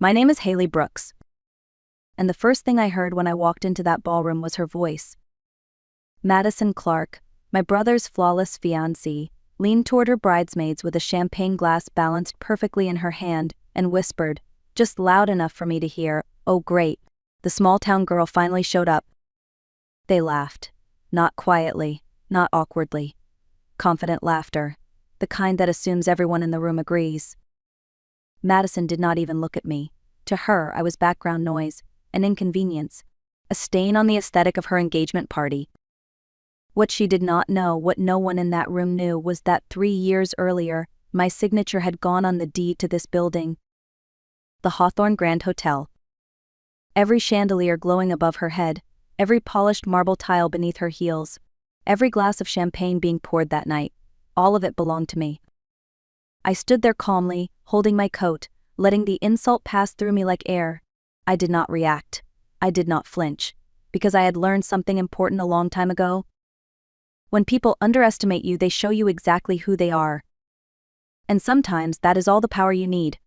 My name is Haley Brooks. And the first thing I heard when I walked into that ballroom was her voice. Madison Clark, my brother's flawless fiancée, leaned toward her bridesmaids with a champagne glass balanced perfectly in her hand and whispered, just loud enough for me to hear, "Oh great, the small-town girl finally showed up." They laughed. Not quietly, not awkwardly. Confident laughter. The kind that assumes everyone in the room agrees. Madison did not even look at me. To her, I was background noise, an inconvenience, a stain on the aesthetic of her engagement party. What she did not know, what no one in that room knew, was that 3 years earlier, my signature had gone on the deed to this building. The Hawthorne Grand Hotel. Every chandelier glowing above her head, every polished marble tile beneath her heels, every glass of champagne being poured that night, all of it belonged to me. I stood there calmly, holding my coat, letting the insult pass through me like air. I did not react. I did not flinch, because I had learned something important a long time ago. When people underestimate you, they show you exactly who they are. And sometimes that is all the power you need.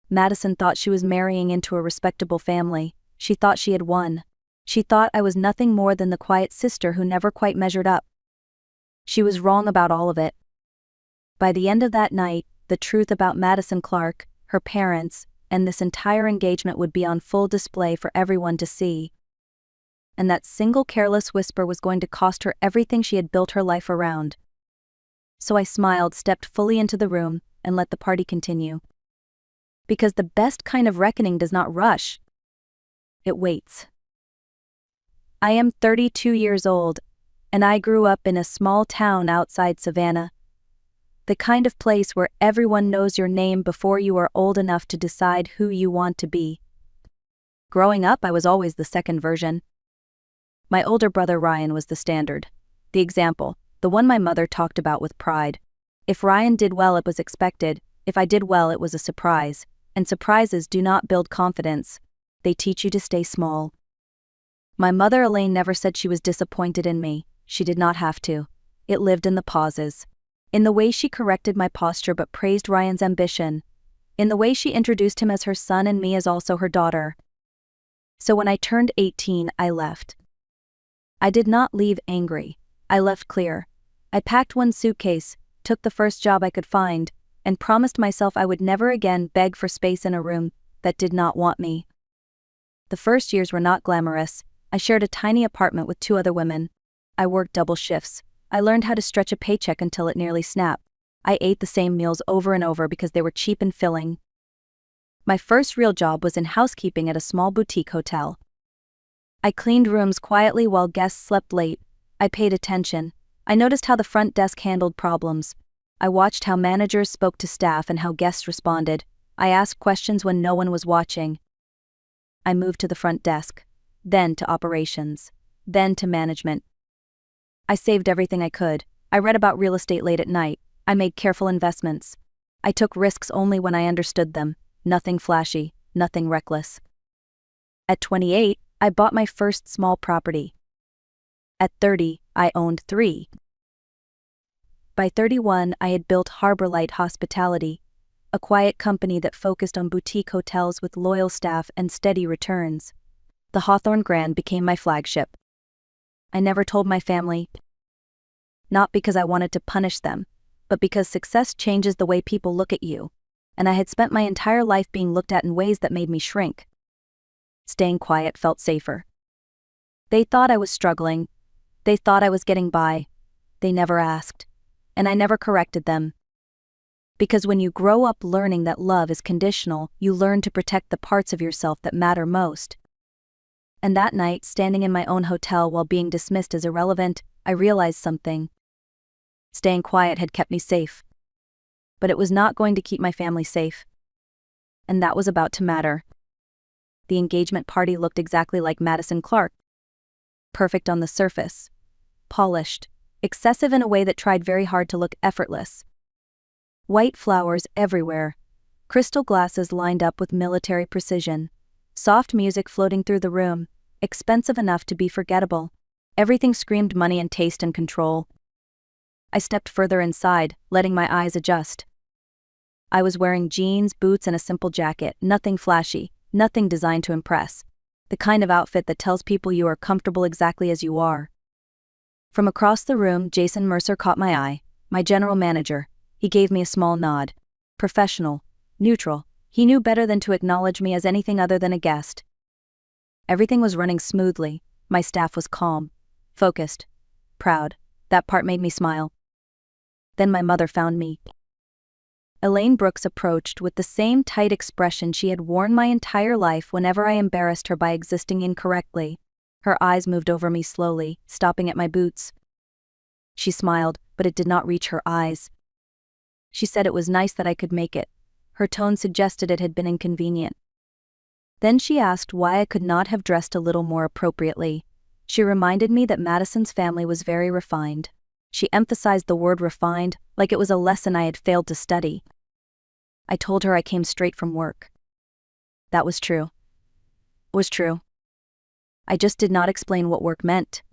Madison thought she was marrying into a respectable family. She thought she had won. She thought I was nothing more than the quiet sister who never quite measured up. She was wrong about all of it. By the end of that night, the truth about Madison Clark, her parents, and this entire engagement would be on full display for everyone to see. And that single careless whisper was going to cost her everything she had built her life around. So I smiled, stepped fully into the room, and let the party continue. Because the best kind of reckoning does not rush. It waits. I am 32 years old, and I grew up in a small town outside Savannah. The kind of place where everyone knows your name before you are old enough to decide who you want to be. Growing up, I was always the second version. My older brother Ryan was the standard, the example, the one my mother talked about with pride. If Ryan did well, it was expected. If I did well, it was a surprise. And surprises do not build confidence. They teach you to stay small. My mother Elaine never said she was disappointed in me. She did not have to. It lived in the pauses. In the way she corrected my posture but praised Ryan's ambition. In the way she introduced him as her son and me as also her daughter. So when I turned 18, I left. I did not leave angry. I left clear. I packed one suitcase, took the first job I could find, and promised myself I would never again beg for space in a room that did not want me. The first years were not glamorous. I shared a tiny apartment with 2 other women. I worked double shifts. I learned how to stretch a paycheck until it nearly snapped. I ate the same meals over and over because they were cheap and filling. My first real job was in housekeeping at a small boutique hotel. I cleaned rooms quietly while guests slept late. I paid attention. I noticed how the front desk handled problems. I watched how managers spoke to staff and how guests responded. I asked questions when no one was watching. I moved to the front desk, then to operations, then to management. I saved everything I could. I read about real estate late at night. I made careful investments. I took risks only when I understood them. Nothing flashy, nothing reckless. At 28, I bought my first small property. At 30, I owned 3. By 31, I had built Harbor Light Hospitality, a quiet company that focused on boutique hotels with loyal staff and steady returns. The Hawthorne Grand became my flagship. I never told my family. Not because I wanted to punish them, but because success changes the way people look at you, and I had spent my entire life being looked at in ways that made me shrink. Staying quiet felt safer. They thought I was struggling. They thought I was getting by. They never asked. And I never corrected them. Because when you grow up learning that love is conditional, you learn to protect the parts of yourself that matter most. And that night, standing in my own hotel while being dismissed as irrelevant, I realized something. Staying quiet had kept me safe. But it was not going to keep my family safe. And that was about to matter. The engagement party looked exactly like Madison Clark. Perfect on the surface. Polished. Excessive in a way that tried very hard to look effortless. White flowers everywhere. Crystal glasses lined up with military precision. Soft music floating through the room. Expensive enough to be forgettable. Everything screamed money and taste and control. I stepped further inside, letting my eyes adjust. I was wearing jeans, boots, and a simple jacket, nothing flashy, nothing designed to impress. The kind of outfit that tells people you are comfortable exactly as you are. From across the room, Jason Mercer caught my eye, my general manager. He gave me a small nod. Professional, neutral. He knew better than to acknowledge me as anything other than a guest. Everything was running smoothly. My staff was calm, focused, proud. That part made me smile. Then my mother found me. Elaine Brooks approached with the same tight expression she had worn my entire life whenever I embarrassed her by existing incorrectly. Her eyes moved over me slowly, stopping at my boots. She smiled, but it did not reach her eyes. She said it was nice that I could make it. Her tone suggested it had been inconvenient. Then she asked why I could not have dressed a little more appropriately. She reminded me that Madison's family was very refined. She emphasized the word refined, like it was a lesson I had failed to study. I told her I came straight from work. That was true. Was true. I just did not explain what work meant.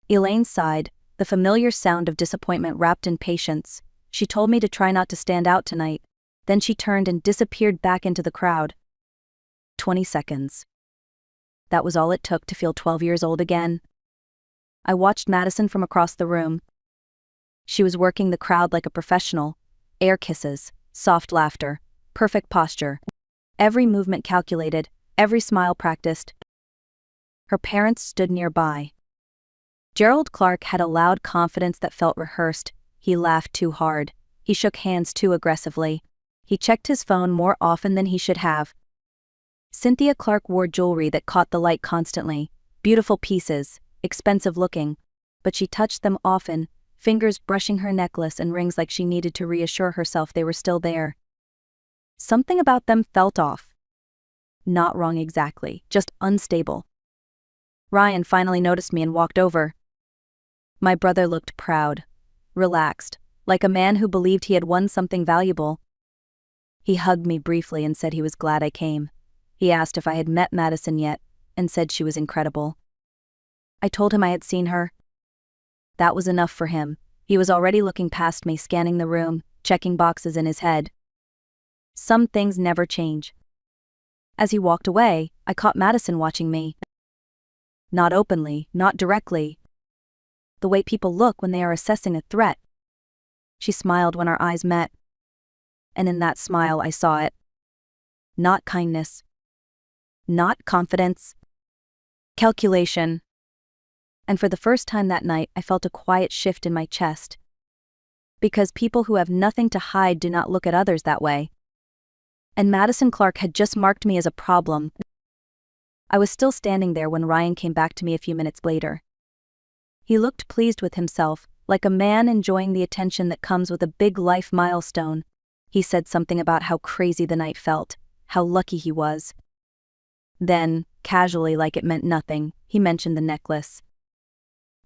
Elaine sighed, the familiar sound of disappointment wrapped in patience. She told me to try not to stand out tonight. Then she turned and disappeared back into the crowd. 20 seconds. That was all it took to feel 12 years old again. I watched Madison from across the room. She was working the crowd like a professional. Air kisses, soft laughter, perfect posture. Every movement calculated, every smile practiced. Her parents stood nearby. Gerald Clark had a loud confidence that felt rehearsed. He laughed too hard. He shook hands too aggressively. He checked his phone more often than he should have. Cynthia Clark wore jewelry that caught the light constantly. Beautiful pieces, expensive looking. But she touched them often, fingers brushing her necklace and rings like she needed to reassure herself they were still there. Something about them felt off. Not wrong exactly, just unstable. Ryan finally noticed me and walked over. My brother looked proud, relaxed, like a man who believed he had won something valuable. He hugged me briefly and said he was glad I came. He asked if I had met Madison yet, and said she was incredible. I told him I had seen her. That was enough for him. He was already looking past me, scanning the room, checking boxes in his head. Some things never change. As he walked away, I caught Madison watching me. Not openly, not directly. The way people look when they are assessing a threat. She smiled when our eyes met. And in that smile I saw it. Not kindness. Not confidence. Calculation. And for the first time that night, I felt a quiet shift in my chest. Because people who have nothing to hide do not look at others that way. And Madison Clark had just marked me as a problem. I was still standing there when Ryan came back to me a few minutes later. He looked pleased with himself, like a man enjoying the attention that comes with a big life milestone. He said something about how crazy the night felt, how lucky he was. Then, casually like it meant nothing, he mentioned the necklace.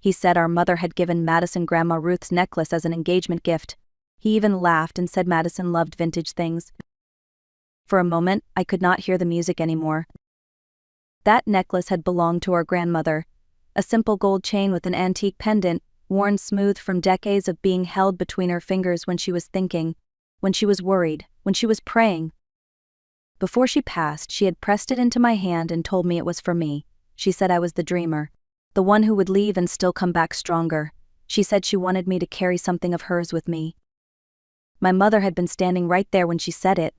He said our mother had given Madison Grandma Ruth's necklace as an engagement gift. He even laughed and said Madison loved vintage things. For a moment, I could not hear the music anymore. That necklace had belonged to our grandmother. A simple gold chain with an antique pendant, worn smooth from decades of being held between her fingers when she was thinking, when she was worried, when she was praying. Before she passed, she had pressed it into my hand and told me it was for me. She said I was the dreamer, the one who would leave and still come back stronger. She said she wanted me to carry something of hers with me. My mother had been standing right there when she said it.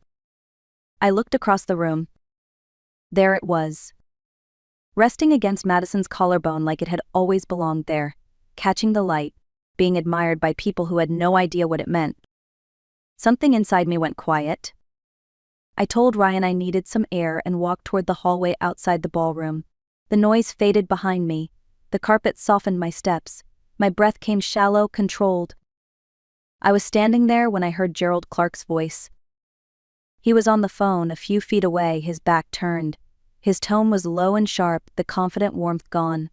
I looked across the room. There it was. Resting against Madison's collarbone like it had always belonged there, catching the light, being admired by people who had no idea what it meant. Something inside me went quiet. I told Ryan I needed some air and walked toward the hallway outside the ballroom. The noise faded behind me. The carpet softened my steps. My breath came shallow, controlled. I was standing there when I heard Gerald Clark's voice. He was on the phone a few feet away, his back turned. His tone was low and sharp, the confident warmth gone.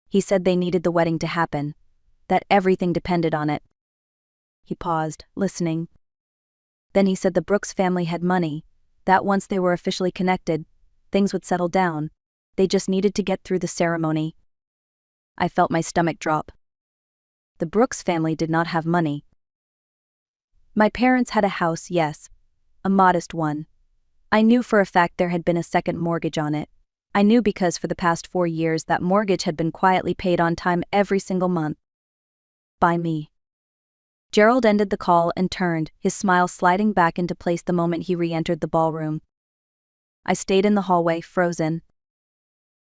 He said they needed the wedding to happen, that everything depended on it. He paused, listening. Then he said the Brooks family had money, that once they were officially connected, things would settle down. They just needed to get through the ceremony. I felt my stomach drop. The Brooks family did not have money. My parents had a house, yes, a modest one. I knew for a fact there had been a second mortgage on it. I knew because for the past 4 years that mortgage had been quietly paid on time every single month. By me. Gerald ended the call and turned, his smile sliding back into place the moment he re-entered the ballroom. I stayed in the hallway, frozen.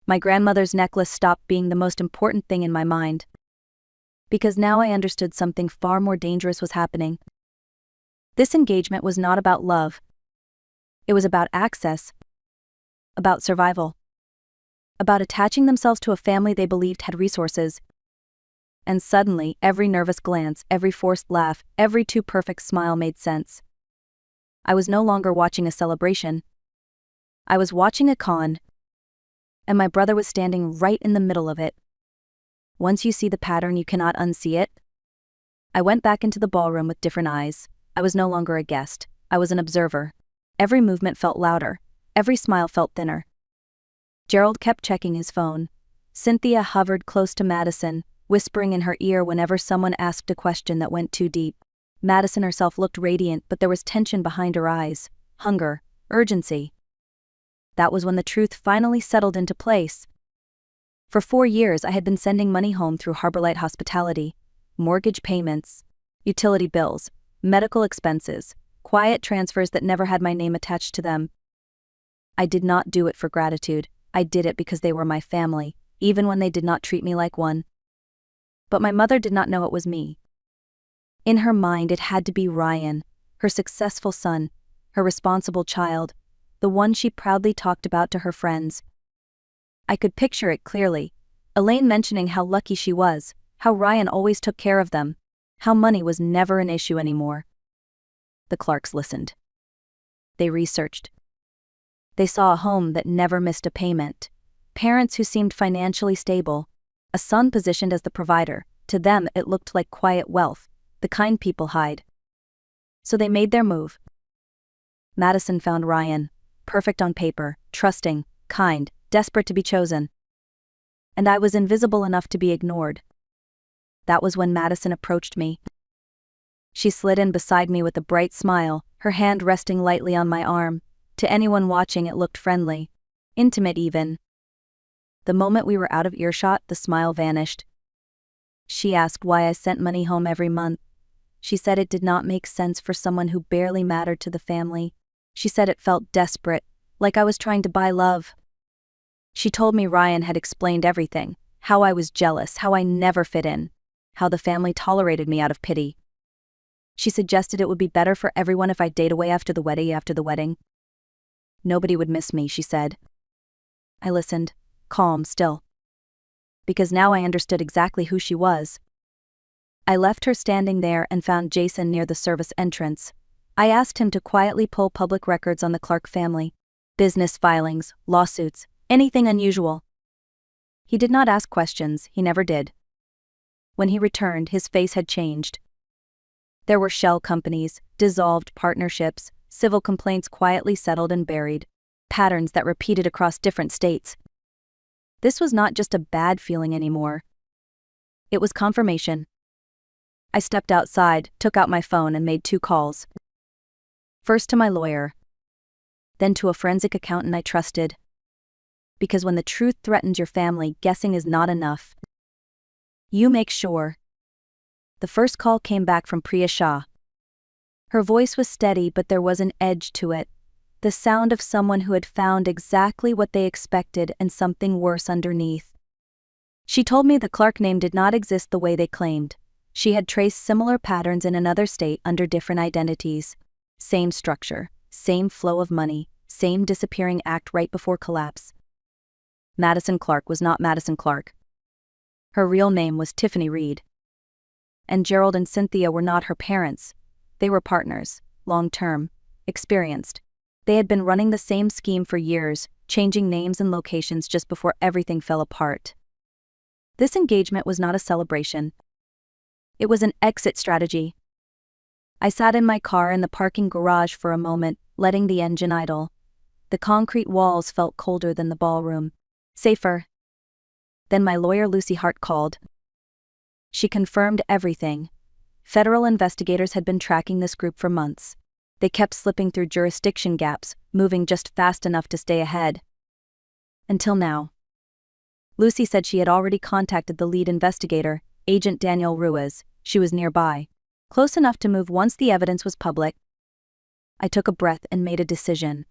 My grandmother's necklace stopped being the most important thing in my mind. Because now I understood something far more dangerous was happening. This engagement was not about love. It was about access. About survival. About attaching themselves to a family they believed had resources. And suddenly, every nervous glance, every forced laugh, every too perfect smile made sense. I was no longer watching a celebration. I was watching a con. And my brother was standing right in the middle of it. Once you see the pattern, you cannot unsee it. I went back into the ballroom with different eyes. I was no longer a guest. I was an observer. Every movement felt louder. Every smile felt thinner. Gerald kept checking his phone. Cynthia hovered close to Madison, whispering in her ear whenever someone asked a question that went too deep. Madison herself looked radiant, but there was tension behind her eyes. Hunger. Urgency. That was when the truth finally settled into place. For 4 years I had been sending money home through Harborlight Hospitality. Mortgage payments, utility bills, medical expenses, quiet transfers that never had my name attached to them. I did not do it for gratitude. I did it because they were my family, even when they did not treat me like one. But my mother did not know it was me. In her mind, it had to be Ryan, her successful son, her responsible child, the one she proudly talked about to her friends. I could picture it clearly. Elaine mentioning how lucky she was, how Ryan always took care of them, how money was never an issue anymore. The Clarks listened. They researched. They saw a home that never missed a payment, parents who seemed financially stable, a son positioned as the provider. To them it looked like quiet wealth, the kind people hide. So they made their move. Madison found Ryan, perfect on paper, trusting, kind, desperate to be chosen. And I was invisible enough to be ignored. That was when Madison approached me. She slid in beside me with a bright smile, her hand resting lightly on my arm. To anyone watching, it looked friendly, intimate even. The moment we were out of earshot, the smile vanished. She asked why I sent money home every month. She said it did not make sense for someone who barely mattered to the family. She said it felt desperate, like I was trying to buy love. She told me Ryan had explained everything, how I was jealous, how I never fit in, how the family tolerated me out of pity. She suggested it would be better for everyone if I date away after the wedding. Nobody would miss me, she said. I listened, calm still. Because now I understood exactly who she was. I left her standing there and found Jason near the service entrance. I asked him to quietly pull public records on the Clark family. Business filings, lawsuits, anything unusual. He did not ask questions, he never did. When he returned, his face had changed. There were shell companies, dissolved partnerships, civil complaints quietly settled and buried, patterns that repeated across different states. This was not just a bad feeling anymore. It was confirmation. I stepped outside, took out my phone and made 2 calls. First to my lawyer. Then to a forensic accountant I trusted. Because when the truth threatens your family, guessing is not enough. You make sure. The first call came back from Priya Shah. Her voice was steady, but there was an edge to it. The sound of someone who had found exactly what they expected and something worse underneath. She told me the Clark name did not exist the way they claimed. She had traced similar patterns in another state under different identities. Same structure, same flow of money, same disappearing act right before collapse. Madison Clark was not Madison Clark. Her real name was Tiffany Reed. And Gerald and Cynthia were not her parents. They were partners, long-term, experienced. They had been running the same scheme for years, changing names and locations just before everything fell apart. This engagement was not a celebration. It was an exit strategy. I sat in my car in the parking garage for a moment, letting the engine idle. The concrete walls felt colder than the ballroom. Safer. Then my lawyer Lucy Hart called. She confirmed everything. Federal investigators had been tracking this group for months. They kept slipping through jurisdiction gaps, moving just fast enough to stay ahead. Until now. Lucy said she had already contacted the lead investigator, Agent Danielle Ruiz. She was nearby, close enough to move once the evidence was public. I took a breath and made a decision.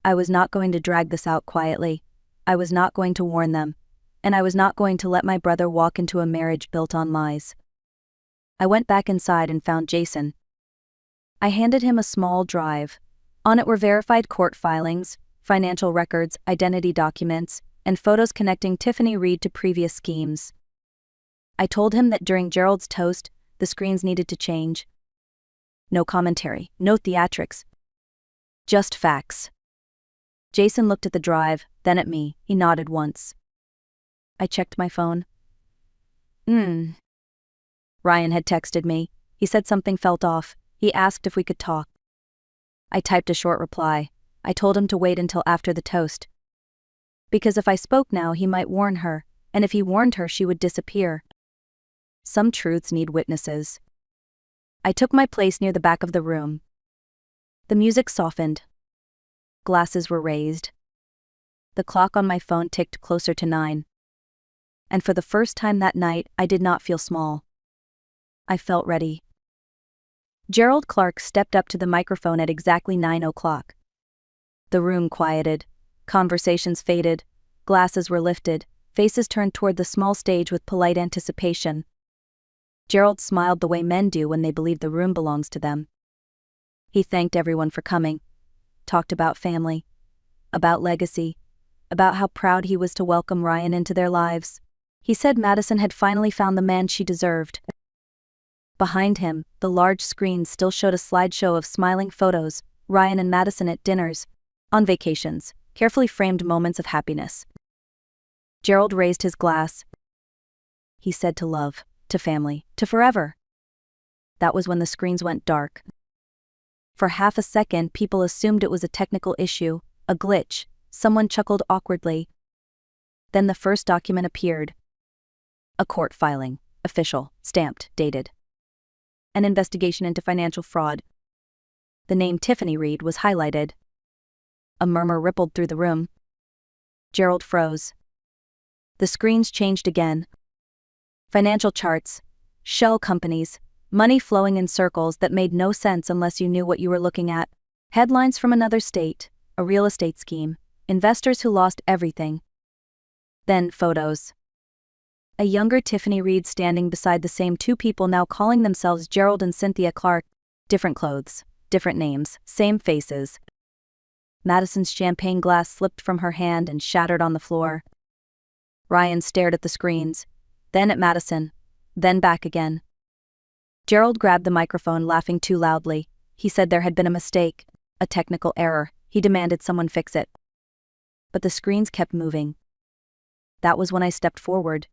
I was not going to drag this out quietly. I was not going to warn them. And I was not going to let my brother walk into a marriage built on lies. I went back inside and found Jason. I handed him a small drive. On it were verified court filings, financial records, identity documents, and photos connecting Tiffany Reed to previous schemes. I told him that during Gerald's toast, the screens needed to change. No commentary, no theatrics. Just facts. Jason looked at the drive, then at me. He nodded once. I checked my phone. Ryan had texted me. He said something felt off. He asked if we could talk. I typed a short reply. I told him to wait until after the toast. Because if I spoke now, he might warn her, and if he warned her, she would disappear. Some truths need witnesses. I took my place near the back of the room. The music softened. Glasses were raised. The clock on my phone ticked closer to 9. And for the first time that night, I did not feel small. I felt ready. Gerald Clark stepped up to the microphone at exactly 9 o'clock. The room quieted. Conversations faded. Glasses were lifted. Faces turned toward the small stage with polite anticipation. Gerald smiled the way men do when they believe the room belongs to them. He thanked everyone for coming. Talked about family. About legacy. About how proud he was to welcome Ryan into their lives. He said Madison had finally found the man she deserved. Behind him, the large screen still showed a slideshow of smiling photos, Ryan and Madison at dinners, on vacations, carefully framed moments of happiness. Gerald raised his glass. He said to love, to family, to forever. That was when the screens went dark. For half a second, people assumed it was a technical issue, a glitch. Someone chuckled awkwardly. Then the first document appeared. A court filing, official, stamped, dated. An investigation into financial fraud. The name Tiffany Reed was highlighted. A murmur rippled through the room. Gerald froze. The screens changed again. Financial charts, shell companies, money flowing in circles that made no sense unless you knew what you were looking at. Headlines from another state, a real estate scheme, investors who lost everything. Then photos. A younger Tiffany Reed standing beside the same two people now calling themselves Gerald and Cynthia Clark. Different clothes, different names, same faces. Madison's champagne glass slipped from her hand and shattered on the floor. Ryan stared at the screens, then at Madison, then back again. Gerald grabbed the microphone, laughing too loudly. He said there had been a mistake, a technical error. He demanded someone fix it. But the screens kept moving. That was when I stepped forward.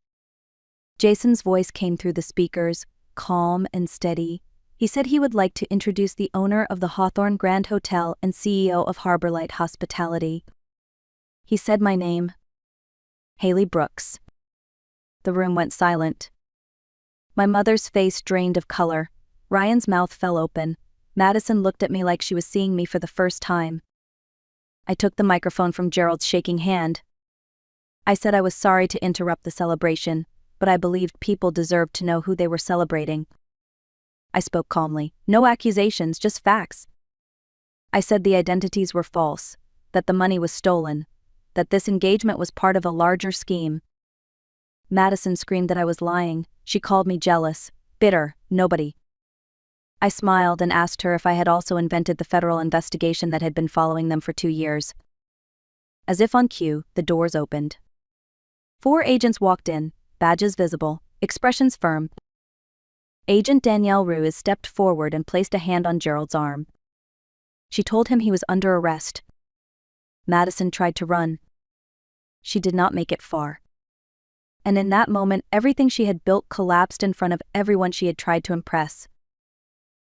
Jason's voice came through the speakers, calm and steady. He said he would like to introduce the owner of the Hawthorne Grand Hotel and CEO of Harborlight Hospitality. He said my name. Haley Brooks. The room went silent. My mother's face drained of color. Ryan's mouth fell open. Madison looked at me like she was seeing me for the first time. I took the microphone from Gerald's shaking hand. I said I was sorry to interrupt the celebration, but I believed people deserved to know who they were celebrating. I spoke calmly. No accusations, just facts. I said the identities were false, that the money was stolen, that this engagement was part of a larger scheme. Madison screamed that I was lying. She called me jealous, bitter, nobody. I smiled and asked her if I had also invented the federal investigation that had been following them for 2 years. As if on cue, the doors opened. 4 agents walked in, badges visible, expressions firm. Agent Danielle Ruiz stepped forward and placed a hand on Gerald's arm. She told him he was under arrest. Madison tried to run. She did not make it far. And in that moment, everything she had built collapsed in front of everyone she had tried to impress.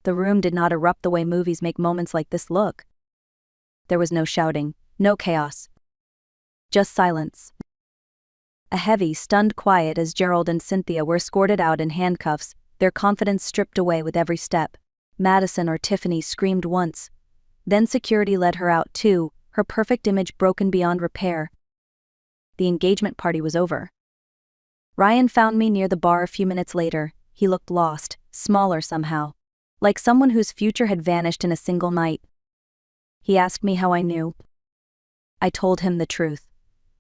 The room did not erupt the way movies make moments like this look. There was no shouting, no chaos. Just silence. A heavy, stunned quiet as Gerald and Cynthia were escorted out in handcuffs, their confidence stripped away with every step. Madison or Tiffany screamed once. Then security led her out too, her perfect image broken beyond repair. The engagement party was over. Ryan found me near the bar a few minutes later. He looked lost, smaller somehow, like someone whose future had vanished in a single night. He asked me how I knew. I told him the truth.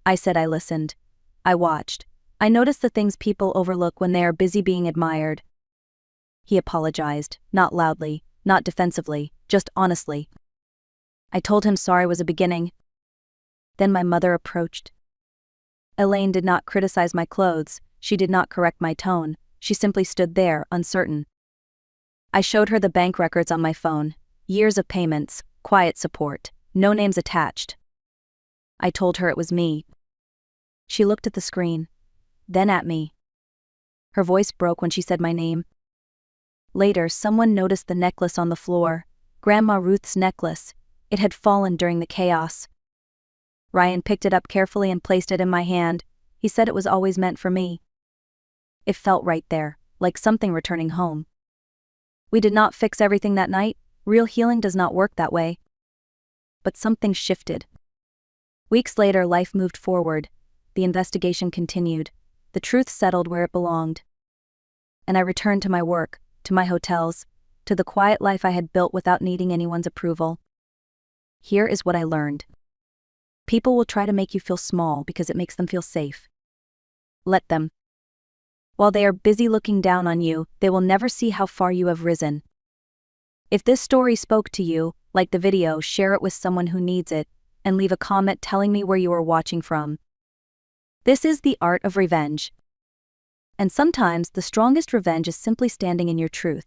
I said I listened. I watched. I noticed the things people overlook when they are busy being admired. He apologized, not loudly, not defensively, just honestly. I told him sorry was a beginning. Then my mother approached. Elaine did not criticize my clothes, she did not correct my tone, she simply stood there, uncertain. I showed her the bank records on my phone, years of payments, quiet support, no names attached. I told her it was me. She looked at the screen, then at me. Her voice broke when she said my name. Later, someone noticed the necklace on the floor, Grandma Ruth's necklace. It had fallen during the chaos. Ryan picked it up carefully and placed it in my hand. He said it was always meant for me. It felt right there, like something returning home. We did not fix everything that night. Real healing does not work that way. But something shifted. Weeks later, life moved forward. The investigation continued. The truth settled where it belonged. And I returned to my work, to my hotels, to the quiet life I had built without needing anyone's approval. Here is what I learned. People will try to make you feel small because it makes them feel safe. Let them. While they are busy looking down on you, they will never see how far you have risen. If this story spoke to you, like the video, share it with someone who needs it, and leave a comment telling me where you are watching from. This is the art of revenge. And sometimes the strongest revenge is simply standing in your truth.